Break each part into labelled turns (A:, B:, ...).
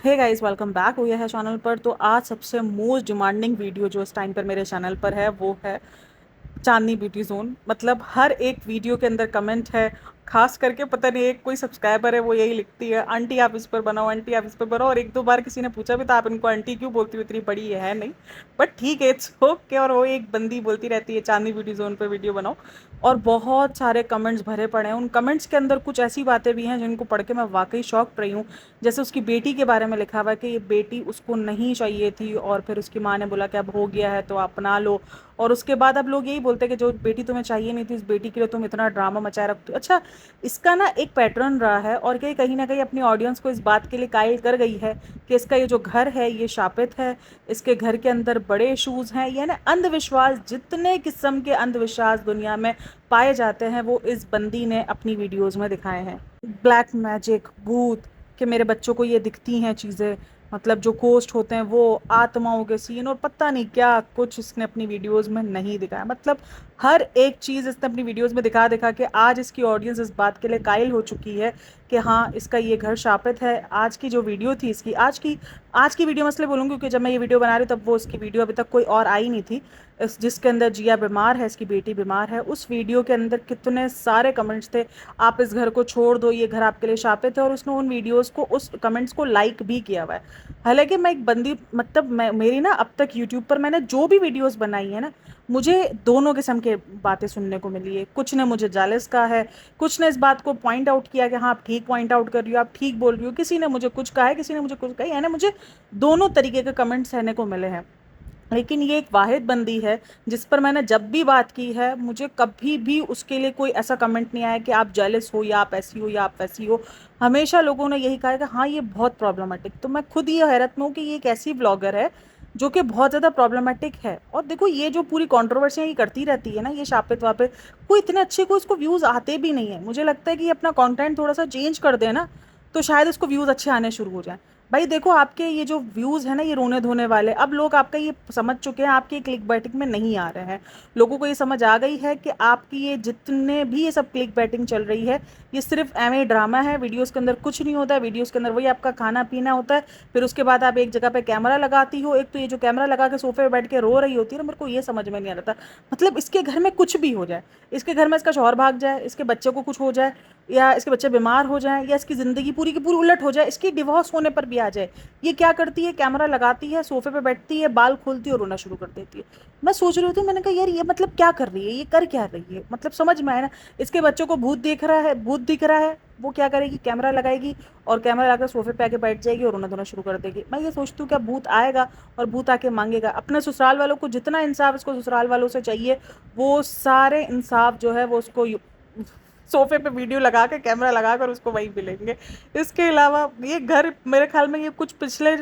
A: Hey guys, welcome back हुआ है channel पर। तो आज सबसे मोस्ट डिमांडिंग वीडियो जो इस टाइम पर मेरे चैनल पर है वो है चांदनी ब्यूटी जोन। मतलब हर एक वीडियो के अंदर कमेंट है, खास करके पता नहीं एक कोई सब्सक्राइबर है वो यही लिखती है, आंटी आप इस पर बनाओ, आंटी आप इस पर बनाओ। और एक दो बार किसी ने पूछा भी था आप इनको आंटी क्यों बोलती हो, इतनी बड़ी है नहीं, बट ठीक है, इट्स ओके। और वो एक बंदी बोलती रहती है चांदनी ब्यूटी जोन पर वीडियो बनाओ। और बहुत सारे कमेंट्स भरे पड़े हैं। उन कमेंट्स के अंदर कुछ ऐसी बातें भी हैं जिनको पढ़ के मैं वाकई शॉक रही हूँ। जैसे उसकी बेटी के बारे में लिखा हुआ है कि ये बेटी उसको नहीं चाहिए थी और फिर उसकी माँ ने बोला कि अब हो गया है तो आप अपना लो। और उसके बाद अब लोग यही बोलते हैं कि जो बेटी तुम्हें चाहिए नहीं थी उस बेटी के लिए तुम इतना ड्रामा मचाए रखते हो। अच्छा, इसका ना एक पैटर्न रहा है और ये कहीं ना कहीं अपनी ऑडियंस को इस बात के लिए कायल कर गई है कि इसका ये जो घर है ये शापित है, इसके घर के अंदर बड़े इशूज़ हैं। यानी अंधविश्वास, जितने किस्म के अंधविश्वास दुनिया में पाए जाते हैं वो इस बंदी ने अपनी वीडियोज़ में दिखाए हैं। ब्लैक मैजिक, भूत, कि मेरे बच्चों को ये दिखती हैं चीज़ें, मतलब जो गोस्ट होते हैं वो, आत्माओं के सीन, और पता नहीं क्या कुछ इसने अपनी वीडियोस में नहीं दिखाया। मतलब हर एक चीज़ इसने अपनी वीडियोस में दिखा दिखा के आज इसकी ऑडियंस इस बात के लिए कायल हो चुकी है कि हाँ, इसका ये घर शापित है। आज की जो वीडियो थी इसकी, आज की वीडियो मसले बोलूँगी क्योंकि जब मैं ये वीडियो बना रही तब वो इसकी वीडियो अभी तक कोई और आई नहीं थी। जिसके अंदर जिया बीमार है, इसकी बेटी बीमार है, उस वीडियो के अंदर कितने सारे कमेंट्स थे, आप इस घर को छोड़ दो, ये घर आपके लिए शापित है। और उसने उन वीडियोस को, उस कमेंट्स को लाइक भी किया हुआ है। हालांकि मैं एक बंदी, मतलब मैं, मेरी ना अब तक यूट्यूब पर मैंने जो भी वीडियोस बनाई है ना, मुझे दोनों किस्म के बातें सुनने को मिली है। कुछ ने मुझे जालिस कहा है, कुछ ने इस बात को पॉइंट आउट किया कि हाँ आप ठीक पॉइंट आउट कर रही हो, आप ठीक बोल रही हो। किसी ने मुझे कुछ कहा है, किसी ने मुझे कुछ कहा है, यानी मुझे दोनों तरीके के कमेंट्स सहने को मिले हैं। लेकिन ये एक वाहिद बंदी है जिस पर मैंने जब भी बात की है मुझे कभी भी उसके लिए कोई ऐसा कमेंट नहीं आया कि आप जेलस हो या आप ऐसी हो या आप वैसी हो। हमेशा लोगों ने यही कहा है कि हाँ ये बहुत प्रॉब्लमेटिक। तो मैं खुद ये हैरत में हूँ कि ये एक ऐसी ब्लॉगर है जो कि बहुत ज़्यादा प्रॉब्लमेटिक है। और देखो ये जो पूरी कंट्रोवर्सियाँ ये करती रहती है ना, ये शापित वापित, कोई इतने अच्छे को इसको व्यूज़ आते भी नहीं है। मुझे लगता है कि ये अपना कंटेंट थोड़ा सा चेंज कर दे ना तो शायद इसको व्यूज़ अच्छे आने शुरू हो जाएं। भाई देखो, आपके ये जो व्यूज़ है ना ये रोने धोने वाले, अब लोग आपका ये समझ चुके हैं, आपके क्लिक बैटिंग में नहीं आ रहे हैं। लोगों को ये समझ आ गई है कि आपकी ये जितने भी ये सब क्लिक बैटिंग चल रही है ये सिर्फ एम ड्रामा है। वीडियोस के अंदर कुछ नहीं होता है, वीडियोस के अंदर वही आपका खाना पीना होता है। फिर उसके बाद आप एक जगह पे कैमरा लगाती हो, एक तो ये जो कैमरा लगा के सोफे पे बैठ के रो रही होती है ना, मेरे को ये समझ में नहीं आ रहा था। मतलब इसके घर में कुछ भी हो जाए, इसके घर में इसका शौहर भाग जाए, इसके बच्चे को कुछ हो जाए, या इसके बच्चे बीमार हो जाएं, या इसकी ज़िंदगी पूरी की पूरी उलट हो जाए, इसकी डिवोर्स होने पर भी आ जाए, ये क्या करती है, कैमरा लगाती है, सोफे पे बैठती है, बाल खोलती है और रोना शुरू कर देती है। मैं सोच रही थी, मैंने कहा यार ये मतलब क्या कर रही है, ये कर क्या रही है, मतलब समझ में आया ना। इसके बच्चों को भूत देख रहा है, भूत दिख रहा है, वो क्या करेगी, कैमरा लगाएगी और कैमरा लगाकर सोफे पे आके बैठ जाएगी और रोना धोना शुरू कर देगी। मैं ये सोचती हूँ क्या भूत आएगा और भूत आके मांगेगा। अपने ससुराल वालों को जितना इंसाफ इसको ससुराल वालों से चाहिए वो सारे इंसाफ जो है वो उसको सोफे पे वीडियो लगा के कैमरा लगा कर उसको वहीं मिलेंगे। इसके अलावा ये घर मेरे ख्याल में ये कुछ पिछले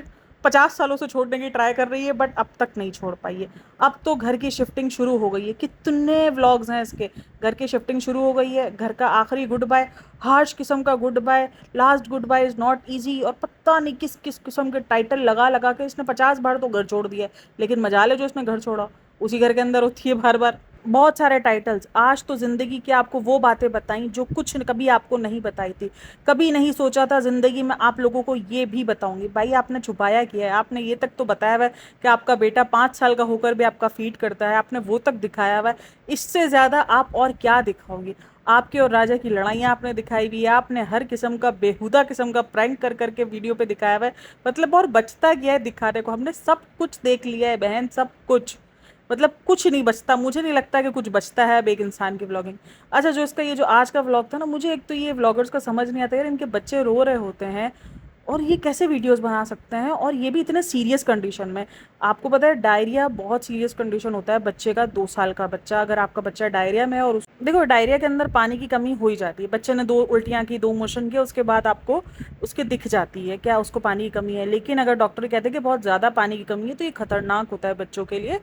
A: 50 सालों से छोड़ने की ट्राई कर रही है बट अब तक नहीं छोड़ पाई है। अब तो घर की शिफ्टिंग शुरू हो गई है, कितने व्लॉग्स हैं इसके, घर की शिफ्टिंग शुरू हो गई है, घर का आखिरी गुड बाय, हार्श किस्म का goodbye, last goodbye is not easy, और पता नहीं किस किस किस्म के टाइटल लगा लगा के इसने 50 बार तो घर छोड़ दिया है। लेकिन मजाल है जो इसने घर छोड़ा, उसी घर के अंदर होती है बार बार। बहुत सारे टाइटल्स, आज तो ज़िंदगी की आपको वो बातें बताई जो कुछ कभी आपको नहीं बताई थी। कभी नहीं सोचा था ज़िंदगी में आप लोगों को ये भी बताऊंगी। भाई आपने छुपाया किया है, आपने ये तक तो बताया हुआ है कि आपका बेटा 5 साल का होकर भी आपका फीड करता है, आपने वो तक दिखाया हुआ है। इससे ज़्यादा आप और क्या दिखाओगे। आपके और राजा की लड़ाइयाँ आपने दिखाई हुई है, आपने हर किस्म का बेहुदा किस्म का प्रैंक कर करके वीडियो पे दिखाया हुआ है। मतलब और बचता गया है दिखाने को, हमने सब कुछ देख लिया है बहन, सब कुछ। मतलब कुछ नहीं बचता, मुझे नहीं लगता कि कुछ बचता है अब एक इंसान की व्लॉगिंग। अच्छा, जो इसका ये जो आज का व्लॉग था ना, मुझे एक तो ये व्लॉगर्स का समझ नहीं आता यार, इनके बच्चे रो रहे होते हैं और ये कैसे वीडियोस बना सकते हैं, और ये भी इतने सीरियस कंडीशन में। आपको पता है डायरिया बहुत सीरियस कंडीशन होता है बच्चे का, 2 साल का बच्चा, अगर आपका बच्चा डायरिया में है और देखो डायरिया के अंदर पानी की कमी हो ही जाती है। बच्चे ने 2 उल्टियाँ की, 2 मोशन किया, उसके बाद आपको उसके दिख जाती है क्या उसको पानी की कमी है। लेकिन अगर डॉक्टर कहते हैं कि बहुत ज़्यादा पानी की कमी है तो ये खतरनाक होता है बच्चों के लिए।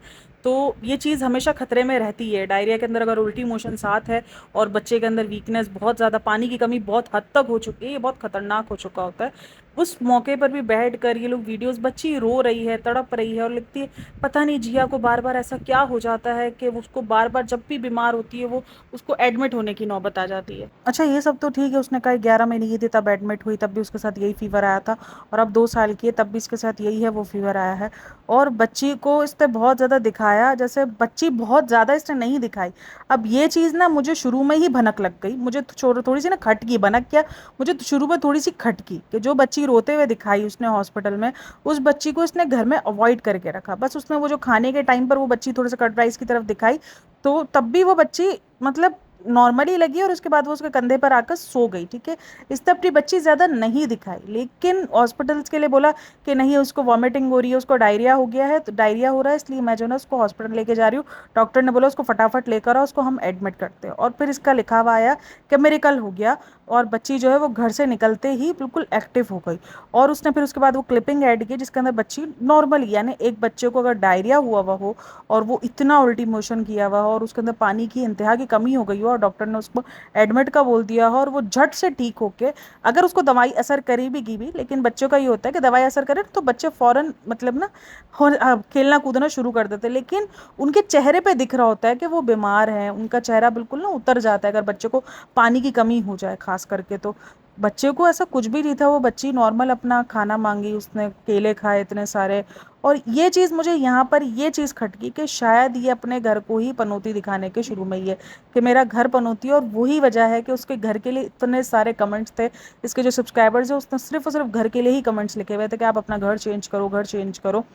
A: तो ये चीज़ हमेशा खतरे में रहती है। डायरिया के अंदर अगर उल्टी मोशन साथ है और बच्चे के अंदर वीकनेस बहुत ज़्यादा, पानी की कमी बहुत हद तक हो चुकी है, ये बहुत खतरनाक हो चुका होता है। उस मौके पर भी बैठ कर ये लोग वीडियोस, बच्ची रो रही है, तड़प रही है और लिखती है पता नहीं जिया को बार बार ऐसा क्या हो जाता है कि उसको बार बार जब भी बीमार होती है वो उसको एडमिट होने की नौबत आ जाती है। अच्छा ये सब तो ठीक है, उसने कहा 11 महीने की थी तब एडमिट हुई, तब भी उसके साथ यही फीवर आया था, और अब 2 साल की है तब भी इसके साथ यही है वो फीवर आया है। और बच्ची को इसने बहुत ज़्यादा दिखाया, जैसे बच्ची बहुत ज़्यादा इसने नहीं दिखाई। अब ये चीज़ ना मुझे शुरू में ही भनक लग गई, मुझे थोड़ी सी ना खटकी, भनक क्या, मुझे तो शुरू में थोड़ी सी खटकी कि जो बच्ची रोते हुए दिखाई उसने हॉस्पिटल में, उस बच्ची को इसने घर में अवॉइड करके रखा। बस उसने वो जो खाने के टाइम पर वो बच्ची थोड़ा सा कट राइस की तरफ दिखाई, तो तब भी वो बच्ची मतलब नॉर्मली लगी और उसके बाद वो उसके कंधे पर आकर सो गई, ठीक है। इसने अपनी बच्ची ज़्यादा नहीं दिखाई, लेकिन हॉस्पिटल्स के लिए बोला कि नहीं उसको वॉमिटिंग हो रही है, उसको डायरिया हो गया है, तो डायरिया हो रहा है इसलिए मैं जो ना उसको हॉस्पिटल लेके जा रही हूँ। डॉक्टर ने बोला उसको फटाफट लेकर आओ, उसको हम एडमिट करते हैं। और फिर इसका लिखा हुआ आया कि मेरेकल हो गया और बच्ची जो है वो घर से निकलते ही बिल्कुल एक्टिव हो गई। और उसने फिर उसके बाद वो क्लिपिंग ऐड की जिसके अंदर बच्ची नॉर्मली, यानी एक बच्चे को अगर डायरिया हुआ हुआ हो और वो इतना उल्टी मोशन किया हुआ हो और उसके अंदर पानी की इंतहा की कमी हो गई हो और डॉक्टर ने उसको एडमिट का बोल दिया हो और वो झट से ठीक होके, अगर उसको दवाई असर करी भी की भी, लेकिन बच्चों का ये होता है कि दवाई असर करे तो बच्चे फ़ौरन मतलब ना खेलना कूदना शुरू कर देते हैं, लेकिन उनके चेहरे पे दिख रहा होता है कि वो बीमार हैं, उनका चेहरा बिल्कुल ना उतर जाता है अगर बच्चे को पानी की कमी हो जाए खास करके। तो बच्चे को ऐसा कुछ भी नहीं था, वो बच्ची नॉर्मल अपना खाना मांगी, उसने केले खाए इतने सारे। और ये चीज़ मुझे यहाँ पर ये चीज़ खटकी कि शायद ये अपने घर को ही पनौती दिखाने के शुरू में ही है कि मेरा घर पनौती है, और वही वजह है कि उसके घर के लिए इतने सारे कमेंट्स थे। इसके जो सब्सक्राइबर्स है उसने सिर्फ और सिर्फ घर के लिए ही कमेंट्स लिखे हुए थे कि आप अपना घर चेंज करो, घर चेंज करो।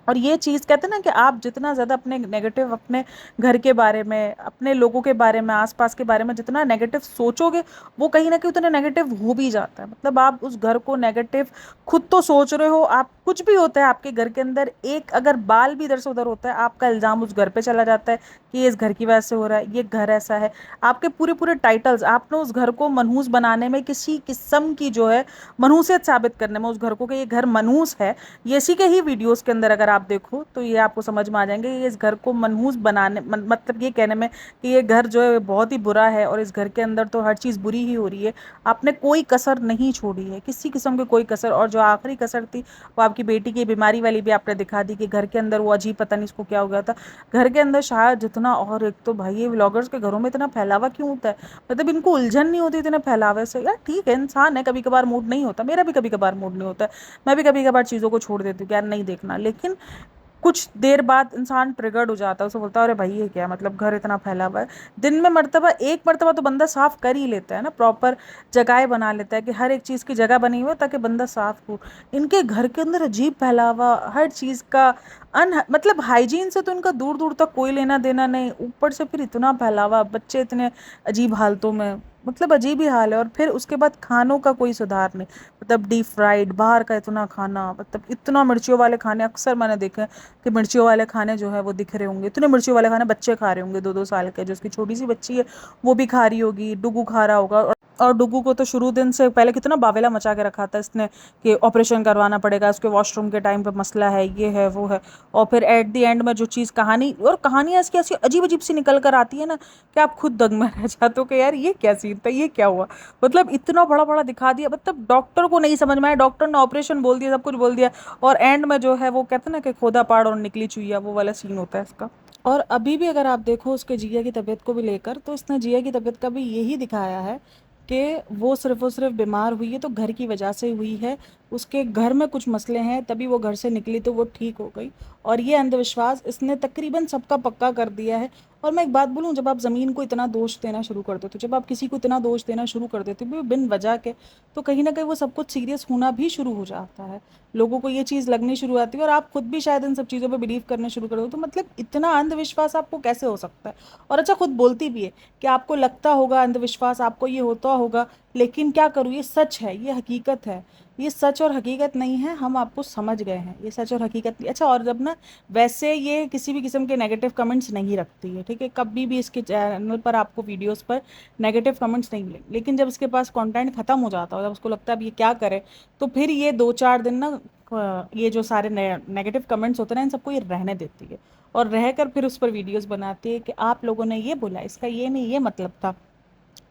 A: और ये चीज़ कहते हैं ना कि आप जितना ज़्यादा अपने नेगेटिव, अपने घर के बारे में, अपने लोगों के बारे में, आसपास के बारे में जितना नेगेटिव सोचोगे, वो कहीं ना कहीं उतना नेगेटिव हो भी जाता है। मतलब आप उस घर को नेगेटिव खुद तो सोच रहे हो, आप कुछ भी होता है आपके घर के अंदर, एक अगर बाल भी इधर से उधर होता है आपका इल्ज़ाम उस घर पे चला जाता है कि ये इस घर की वजह से हो रहा है, ये घर ऐसा है। आपके पूरे पूरे टाइटल्स, आपने उस घर को मनहूस बनाने में किसी किस्म की जो है मनहूसियत साबित करने में उस घर को कि ये घर मनहूस है, ये इसी के ही वीडियोस के अंदर अगर आप देखो तो ये आपको समझ में आ जाएंगे। ये इस घर को मनहूस बनाने मतलब ये कहने में कि ये घर जो है बहुत ही बुरा है और इस घर के अंदर तो हर चीज़ बुरी ही हो रही है, आपने कोई कसर नहीं छोड़ी है, किसी किस्म की कोई कसर। और जो आखिरी कसर थी वो आपकी बेटी की बीमारी वाली भी आपने दिखा दी कि घर के अंदर वो अजीब, पता नहीं इसको क्या हो गया था घर के अंदर शायद जितना। और एक तो भाई ये व्लॉगर्स के घरों में इतना फैलावा क्यों होता है, मतलब इनको उलझन नहीं होती इतने फैलावे से। यार ठीक है, इंसान है, कभी कभार मूड नहीं होता, मेरा भी कभी कभार मूड नहीं होता है, मैं भी कभी कभार चीज़ों को छोड़ देती हूँ कि यार नहीं देखना, लेकिन कुछ देर बाद इंसान ट्रिगर्ड हो जाता है, उसे बोलता है अरे भाई ये क्या, मतलब घर इतना फैला हुआ है। दिन में मर्तबा एक मर्तबा तो बंदा साफ़ कर ही लेता है ना, प्रॉपर जगह बना लेता है कि हर एक चीज़ की जगह बनी हुई है ताकि बंदा साफ़ हो। इनके घर के अंदर अजीब फैलावा हर चीज़ का, मतलब हाइजीन से तो इनका दूर दूर तक कोई लेना देना नहीं, ऊपर से फिर इतना फैलावा, बच्चे इतने अजीब हालतों में, मतलब अजीब ही हाल है। और फिर उसके बाद खानों का कोई सुधार नहीं, मतलब डीप फ्राइड बाहर का इतना खाना, मतलब इतना मिर्चियों वाले खाने, अक्सर मैंने देखे हैं कि मिर्चियों वाले खाने जो है वो दिख रहे होंगे, इतने मिर्चियों वाले खाने बच्चे खा रहे होंगे, 2-2 साल के, जो उसकी छोटी सी बच्ची है वो भी खा रही होगी, डुगू खा रहा होगा। और डुगू को तो शुरू दिन से पहले कितना बावेला मचा के रखा था इसने कि ऑपरेशन करवाना पड़ेगा, उसके वॉशरूम के टाइम पे मसला है, ये है वो है। और फिर एट द एंड में जो चीज़ कहानी, और कहानियाँ इसकी ऐसी अजीब अजीब सी निकल कर आती है ना कि आप खुद दंग में रह जाते हो कि यार ये क्या सीन था, ये क्या हुआ। मतलब इतना बड़ा बड़ा दिखा दिया, मतलब डॉक्टर को नहीं समझ में आया, डॉक्टर ने ऑपरेशन बोल दिया, सब कुछ बोल दिया, और एंड में जो है वो कहते हैं ना कि खोदा पाड़ और निकली चुईया, वो वाला सीन होता है इसका। और अभी भी अगर आप देखो उसके जिया की तबीयत को भी लेकर, तो इसने जिया की तबीयत का भी यही दिखाया है कि वो सिर्फ़ और सिर्फ बीमार हुई है तो घर की वजह से हुई है, उसके घर में कुछ मसले हैं तभी वो घर से निकली तो वो ठीक हो गई। और ये अंधविश्वास इसने तकरीबन सबका पक्का कर दिया है। और मैं एक बात बोलूँ, जब आप ज़मीन को इतना दोष देना शुरू कर देते हो, जब आप किसी को इतना दोष देना शुरू कर देते हो बिन वजह के, तो कहीं ना कहीं वो सब कुछ सीरियस होना भी शुरू हो जाता है, लोगों को ये चीज़ लगनी शुरू आती है और आप खुद भी शायद इन सब चीज़ों पे बिलीव करना शुरू कर दो। तो मतलब इतना अंधविश्वास आपको कैसे हो सकता है। और अच्छा खुद बोलती भी है कि आपको लगता होगा अंधविश्वास, आपको ये होता होगा, लेकिन क्या करूँ, ये सच है, ये हकीकत है, ये सच और हकीकत नहीं है, हम आपको समझ गए हैं, ये सच और हकीकत नहीं। अच्छा और जब ना, वैसे ये किसी भी किस्म के नेगेटिव कमेंट्स नहीं रखती है, ठीक है, कभी भी इसके चैनल पर आपको वीडियोस पर नेगेटिव कमेंट्स नहीं मिलेंगे, लेकिन जब इसके पास कंटेंट खत्म हो जाता है, जब उसको लगता है अब ये क्या करे, तो फिर ये 2-4 दिन ना ये जो सारे नेगेटिव कमेंट्स होते हैं ना, इन सबको ये रहने देती है और रहकर फिर उस पर वीडियोस बनाती है कि आप लोगों ने ये बोला, इसका ये नहीं, ये मतलब था।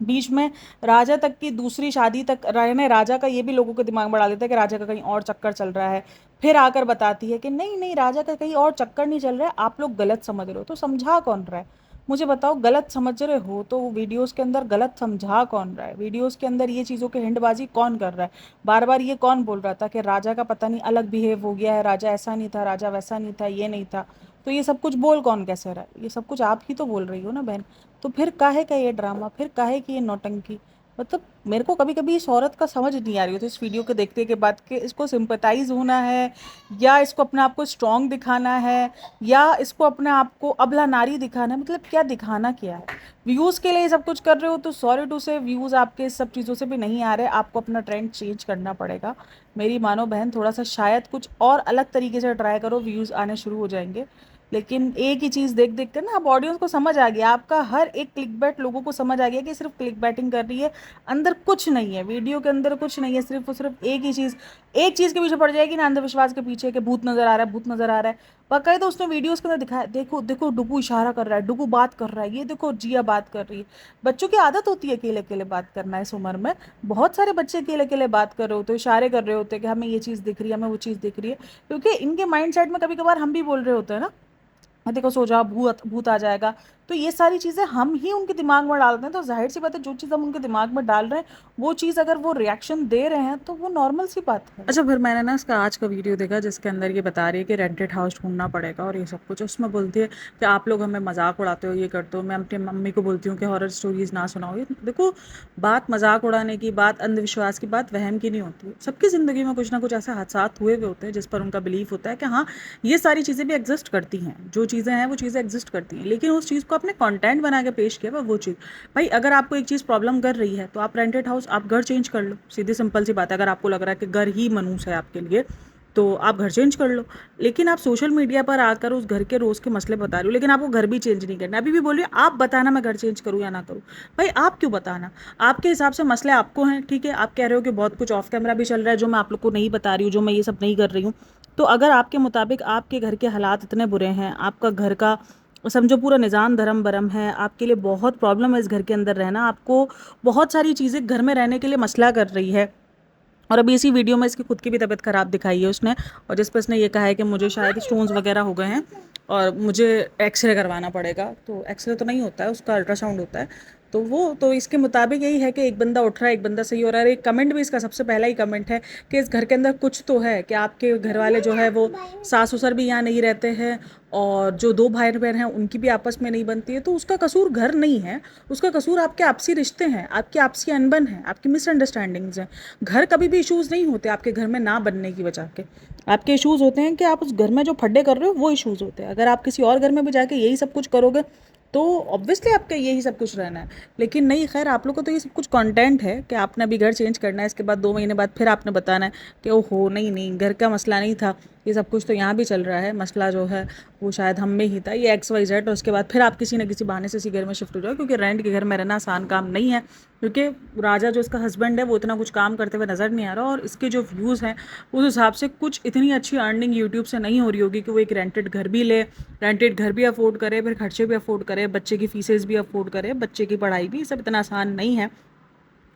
A: बीच में राजा तक की दूसरी शादी तक रहने, राजा का ये भी लोगों के दिमाग में डाल देता है कि राजा का कहीं और चक्कर चल रहा है। फिर आकर बताती है कि नहीं नहीं, राजा का कहीं और चक्कर नहीं चल रहा है, आप लोग गलत समझ रहे हो। तो समझा कौन रहा है? मुझे बताओ, गलत समझ रहे हो तो वीडियोस के अंदर गलत समझा कौन रहा है? वीडियोस के अंदर ये चीज़ों की हिंटबाजी कौन कर रहा है? बार बार ये कौन बोल रहा था कि राजा का पता नहीं अलग बिहेव हो गया है, राजा ऐसा नहीं था, राजा वैसा नहीं था, ये नहीं था। तो ये सब कुछ बोल कौन कैसे रहा है? ये सब कुछ आप ही तो बोल रही हो ना बहन। तो फिर काहे का ये ड्रामा, फिर काहे की ये नौटंकी? मतलब मेरे को कभी कभी इस औरत का समझ नहीं आ रही होती इस वीडियो को देखने के बाद, कि इसको सिंपैथाइज होना है या इसको अपने आप को स्ट्रांग दिखाना है या इसको अपने आप को अबला नारी दिखाना है। मतलब क्या दिखाना क्या है? व्यूज़ के लिए सब कुछ कर रहे हो तो सॉरी टू से, व्यूज़ आपके इस सब चीज़ों से भी नहीं आ रहे, आपको अपना ट्रेंड चेंज करना पड़ेगा। मेरी मानो बहन, थोड़ा सा शायद कुछ और अलग तरीके से ट्राई करो, व्यूज़ आने शुरू हो जाएंगे। लेकिन एक ही चीज़ देख देख कर ना अब ऑडियंस को समझ आ गया, आपका हर एक क्लिक बैट लोगों को समझ आ गया कि सिर्फ क्लिक बैटिंग कर रही है, अंदर कुछ नहीं है, वीडियो के अंदर कुछ नहीं है, सिर्फ और सिर्फ एक ही चीज़, एक चीज़ के पीछे पड़ जाएगी ना, अंधविश्वास के पीछे, कि भूत नज़र आ रहा है, भूत नज़र आ रहा है। बाकायदा उसने वीडियोस के अंदर दिखाया, देखो देखो डुगू इशारा कर रहा है, डुगू बात कर रहा है, ये देखो जिया बात कर रही है। बच्चों की आदत होती है अकेले अकेले बात करना इस उम्र में। बहुत सारे बच्चे अकेले अकेले बात कर रहे होते, इशारे कर रहे होते कि हमें ये चीज़ दिख रही है, हमें वो चीज़ दिख रही है, क्योंकि इनके माइंड सेट में कभी कभार हम भी बोल रहे होते हैं ना, देखो सो जाओ, भूत भूत आ जाएगा। तो ये सारी चीज़ें हम ही उनके दिमाग में डालते हैं, तो जाहिर सी बात है, जो चीज़ हम उनके दिमाग में डाल रहे हैं वो चीज़ अगर वो रिएक्शन दे रहे हैं तो वो नॉर्मल सी बात है। अच्छा, फिर मैंने ना इसका आज का वीडियो देखा जिसके अंदर ये बता रही है कि रेंटेड हाउस ढूंढना पड़ेगा और ये सब कुछ। उसमें बोलती है कि आप लोग हमें मजाक उड़ाते हो, ये करते हो। मैं अपनी मम्मी को बोलती हूँ कि हॉरर स्टोरीज ना सुनाओ। ये देखो, बात मजाक उड़ाने की, बात अंधविश्वास की, बात वहम की नहीं होती है। सबकी ज़िंदगी में कुछ ना कुछ ऐसे हादसा हुए हुए होते हैं जिस पर उनका बिलीफ होता है कि हाँ, ये सारी चीज़ें भी एग्जिस्ट करती हैं, जो चीज़ें हैं वो चीज़ें एग्जिस्ट करती हैं, लेकिन उस चीज़ को आपने कंटेंट बना के पेश किया वो चीज़। भाई अगर आपको एक चीज़ प्रॉब्लम कर रही है तो आप रेंटेड हाउस, आप घर चेंज कर लो, सीधी सिंपल सी बात है। अगर आपको लग रहा है कि घर ही मनूस है आपके लिए तो आप घर चेंज कर लो। लेकिन आप सोशल मीडिया पर आकर उस घर के रोज़ के मसले बता रही हो, लेकिन आपको घर भी चेंज नहीं करना। अभी भी बोल रही हो, आप बताना मैं घर चेंज करूँ या ना करूँ। भाई आप क्यों बताना? आपके हिसाब से मसले आपको हैं, ठीक है। आप कह रहे हो कि बहुत कुछ ऑफ कैमरा भी चल रहा है जो मैं आप लोग को नहीं बता रही हूँ, जो मैं ये सब नहीं कर रही हूँ। तो अगर आपके मुताबिक आपके घर के हालात इतने बुरे हैं, आपका घर का समझो पूरा निज़ाम धर्म बरम है, आपके लिए बहुत प्रॉब्लम है इस घर के अंदर रहना, आपको बहुत सारी चीज़ें घर में रहने के लिए मसला कर रही है। और अभी इसी वीडियो में इसकी खुद की भी तबीयत ख़राब दिखाई है उसने, और जिस पर इसने ये कहा है कि मुझे शायद स्टोन्स वगैरह हो गए हैं और मुझे एक्सरे करवाना पड़ेगा। तो एक्सरे तो नहीं होता है उसका, अल्ट्रासाउंड होता है। तो वो तो इसके मुताबिक यही है कि एक बंदा उठ रहा है, एक बंदा सही हो रहा है। एक कमेंट भी इसका सबसे पहला ही कमेंट है कि इस घर के अंदर कुछ तो है, कि आपके घर वाले जो है वो सास ससुर भी यहाँ नहीं रहते हैं और जो दो भाई बहन हैं उनकी भी आपस में नहीं बनती है। तो उसका कसूर घर नहीं है, उसका कसूर आपके आपसी रिश्ते हैं, आपकी आपसी अनबन है, आपकी मिसअंडरस्टैंडिंग्स हैं। घर कभी भी इश्यूज़ नहीं होते आपके घर में ना बनने की वजह के। आपके इश्यूज़ होते हैं कि आप उस घर में जो फड्डे कर रहे हो वो इश्यूज़ होते हैं। अगर आप किसी और घर में भी जाके यही सब कुछ करोगे तो ऑब्वियसली आपका यही सब कुछ रहना है। लेकिन नहीं, खैर आप लोग को तो ये सब कुछ कंटेंट है कि आपने अभी घर चेंज करना है, इसके बाद 2 महीने बाद फिर आपने बताना है कि ओहो नहीं नहीं, घर का मसला नहीं था, ये सब कुछ तो यहाँ भी चल रहा है, मसला जो है वो शायद हम में ही था, ये XYZ। और उसके बाद फिर आप किसी न किसी बहाने से इसी घर में शिफ्ट हो जाओ, क्योंकि रेंट के घर में रहना आसान काम नहीं है। क्योंकि राजा जो इसका हस्बैंड है वो इतना कुछ काम करते हुए नज़र नहीं आ रहा, और इसके जो व्यूज़ हैं उस हिसाब से कुछ इतनी अच्छी अर्निंग यूट्यूब से नहीं हो रही होगी कि वो एक रेंटेड घर भी ले, रेंटेड घर भी अफोर्ड करे, फिर खर्चे भी अफोर्ड करे, बच्चे की फीसेस भी अफोर्ड करे, बच्चे की पढ़ाई भी, सब इतना आसान नहीं है।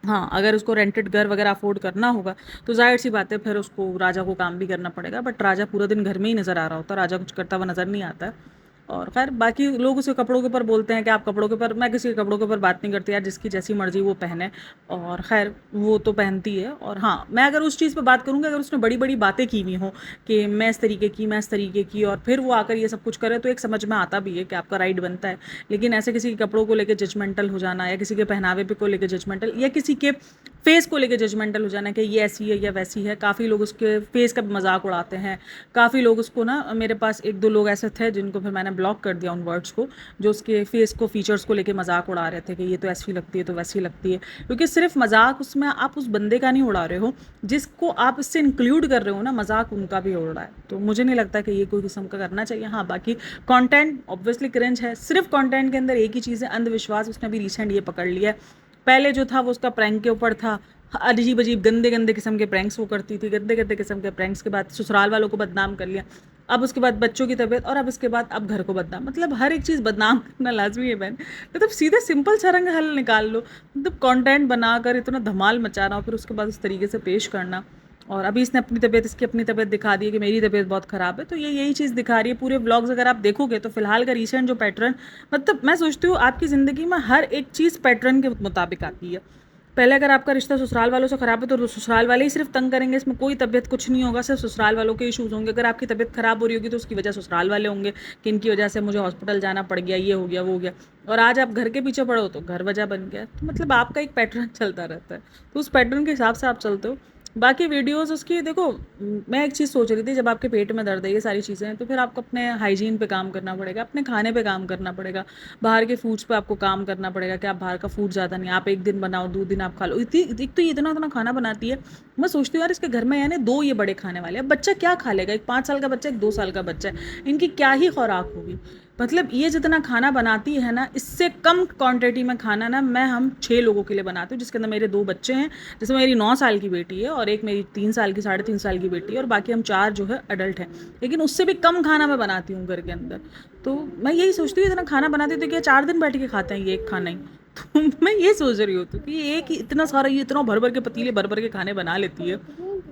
A: हाँ, अगर उसको रेंटेड घर वगैरह अफोर्ड करना होगा तो जाहिर सी बात है फिर उसको, राजा को काम भी करना पड़ेगा। बट राजा पूरा दिन घर में ही नज़र आ रहा होता, राजा कुछ करता हुआ नज़र नहीं आता है। और खैर बाकी लोग उसे कपड़ों के ऊपर बोलते हैं कि आप कपड़ों के ऊपर, मैं किसी के कपड़ों के ऊपर बात नहीं करती यार, जिसकी जैसी मर्जी वो पहने। और खैर वो तो पहनती है। और हाँ, मैं अगर उस चीज़ पे बात करूँगी, अगर उसने बड़ी बड़ी बातें की हुई हों कि मैं इस तरीके की, मैं इस तरीके की, और फिर वो आकर ये सब कुछ करे, तो एक समझ में आता भी है कि आपका राइट बनता है। लेकिन ऐसे किसी के कपड़ों को लेकर जजमेंटल हो जाना, या किसी के पहनावे पे को लेकर जजमेंटल, या किसी के फेस को लेकर जजमेंटल हो जाना कि ये ऐसी है या वैसी है, काफ़ी लोग उसके फेस का मजाक उड़ाते हैं। काफ़ी लोग उसको ना, मेरे पास 1-2 लोग ऐसे थे जिनको फिर मैंने ब्लॉक कर दिया उन वर्ड्स को, जो उसके फेस को, फीचर्स को लेके मजाक उड़ा रहे थे कि ये तो ऐसी लगती है, तो वैसी लगती है। क्योंकि सिर्फ मजाक उसमें आप उस बंदे का नहीं उड़ा रहे हो, जिसको आप इससे इंक्लूड कर रहे हो ना, मजाक उनका भी उड़ रहा है। तो मुझे नहीं लगता कि ये कोई किस्म का करना चाहिए। हाँ, बाकी कंटेंट ऑब्वियसली क्रिंज है। सिर्फ कंटेंट के अंदर एक ही चीज़ है, अंधविश्वास। उसने भी रिसेंट ये पकड़ लिया है। पहले जो था वो उसका प्रैंक के ऊपर था, अजीब अजीब गंदे गंदे किस्म के प्रैंक्स वो करती थी, गंदे गंदे किस्म के प्रैंक्स के बाद ससुराल वालों को बदनाम कर लिया, अब उसके बाद बच्चों की तबीयत, और अब इसके बाद अब घर को बदनाम, मतलब हर एक चीज़ बदनाम करना लाजमी है बहन। मतलब सीधे सिंपल सा रंग हल निकाल लो, मतलब कंटेंट बनाकर इतना धमाल मचाना और फिर उसके बाद उस तरीके से पेश करना। और अभी इसने अपनी तबीयत, इसकी अपनी तबीयत दिखा दी है कि मेरी तबीयत बहुत ख़राब है, तो ये यही चीज़ दिखा रही है। पूरे व्लॉग्स अगर आप देखोगे तो फिलहाल का रिसेंट जो पैटर्न, मतलब मैं सोचती हूँ आपकी ज़िंदगी में हर एक चीज़ पैटर्न के मुताबिक आती है। पहले अगर आपका रिश्ता ससुराल वालों से ख़राब है तो ससुराल वाले ही सिर्फ तंग करेंगे, इसमें कोई तबीयत कुछ नहीं होगा, सिर्फ ससुराल वालों के इशूज़ होंगे। अगर आपकी तबीयत ख़राब हो रही होगी तो उसकी वजह ससुराल वाले होंगे कि इनकी वजह से मुझे हॉस्पिटल जाना पड़ गया, ये हो गया, वो हो गया। और आज आप घर के पीछे पड़ो तो घर वजह बन गया। तो मतलब आपका एक पैटर्न चलता रहता है, तो उस पैटर्न के हिसाब से आप चलते हो। बाकी वीडियोज़ उसकी देखो, मैं एक चीज़ सोच रही थी, जब आपके पेट में दर्द है ये सारी चीज़ें, तो फिर आपको अपने हाइजीन पे काम करना पड़ेगा, अपने खाने पे काम करना पड़ेगा, बाहर के फूड्स पे आपको काम करना पड़ेगा कि आप बाहर का फूड ज़्यादा नहीं, आप एक दिन बनाओ, 2 दिन आप खा लो। एक तो ये इतना इतना खाना बनाती है, मैं सोचती हूँ यार इसके घर में यानी 2 ये बड़े खाने वाले, अब बच्चा क्या खा लेगा? एक 5 साल का बच्चा, एक 2 साल का बच्चा है, इनकी क्या ही खुराक होगी? मतलब ये जितना खाना बनाती है ना, इससे कम क्वांटिटी में खाना ना मैं हम 6 लोगों के लिए बनाती हूँ, जिसके अंदर मेरे 2 बच्चे हैं, जिसमें मेरी 9 साल की बेटी है और एक मेरी 3 साल की, 3.5 साल की बेटी है, और बाकी हम 4 जो है अडल्ट हैं। लेकिन उससे भी कम खाना मैं बनाती हूँ घर के अंदर। तो मैं यही सोचती हूँ इतना खाना बनाती हूँ तो क्या 4 दिन बैठ के खाते हैं ये एक खाना ही? तो मैं ये सोच रही होती हूँ कि ये एक ही इतना सारा, ये इतना भर भर के पतीले भर भर के खाने बना लेती है।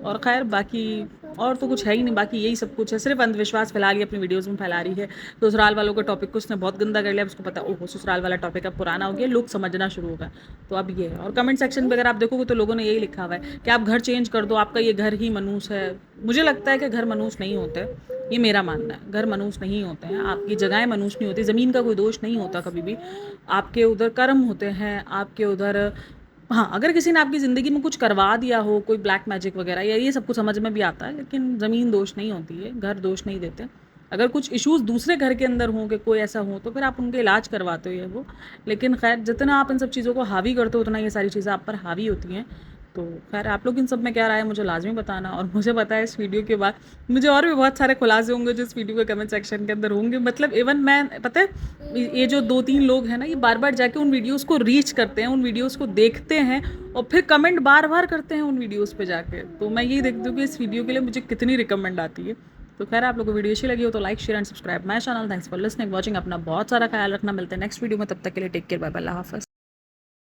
A: और खैर बाकी और तो कुछ है ही नहीं, बाकी यही सब कुछ है, सिर्फ अंधविश्वास फैला रही है, अपनी वीडियोज़ में फैला रही है। ससुराल वालों का टॉपिक को उसने बहुत गंदा कर लिया, उसको पता ओहो ससुराल वाला टॉपिक अब पुराना हो गया, लोग समझना शुरू हो गए। तो अब ये है। और कमेंट सेक्शन पे अगर आप देखोगे तो लोगों ने यही लिखा हुआ है कि आप घर चेंज कर दो, आपका ये घर ही मनूस है। मुझे लगता है कि घर मनूस नहीं होते, ये मेरा मानना है, घर मनूस नहीं होते हैं, आपकी जगहें मनूस नहीं होती, ज़मीन का कोई दोष नहीं होता कभी भी, आपके उधर कर्म होते हैं, आपके उधर। हाँ, अगर किसी ने आपकी ज़िंदगी में कुछ करवा दिया हो, कोई ब्लैक मैजिक वगैरह, या ये सब कुछ समझ में भी आता है, लेकिन ज़मीन दोष नहीं होती है, घर दोष नहीं देते। अगर कुछ इश्यूज़ दूसरे घर के अंदर हों कि कोई ऐसा हो तो फिर आप उनके इलाज करवाते हो ये वो। लेकिन खैर जितना आप इन सब चीज़ों को हावी करते हो उतना ये सारी चीज़ें आप पर हावी होती हैं। तो खैर आप लोग इन सब में क्या राय है मुझे लाजमी बताना, और मुझे पता है इस वीडियो के बाद मुझे और भी बहुत सारे खुलासे होंगे जो इस वीडियो के कमेंट सेक्शन के अंदर होंगे। मतलब इवन मैं, पता है ये जो 2-3 लोग हैं ना, ये बार बार जाके उन वीडियोज़ को रीच करते हैं, उन वीडियोज़ को देखते हैं और फिर कमेंट बार बार करते हैं उन वीडियोज़ पे जाके। तो मैं यही देखती हूँ कि इस वीडियो के लिए मुझे कितनी रिकमेंड आती है। तो खैर आप लोगों को वीडियो अच्छी लगी हो तो like share and subscribe my channel. Thanks for listening watching, अपना बहुत सारा ख्याल रखना, मिलते हैं नेक्स्ट वीडियो में, तब तक के लिए टेक केयर, बाय बाय, अल्लाह हाफ़िज़।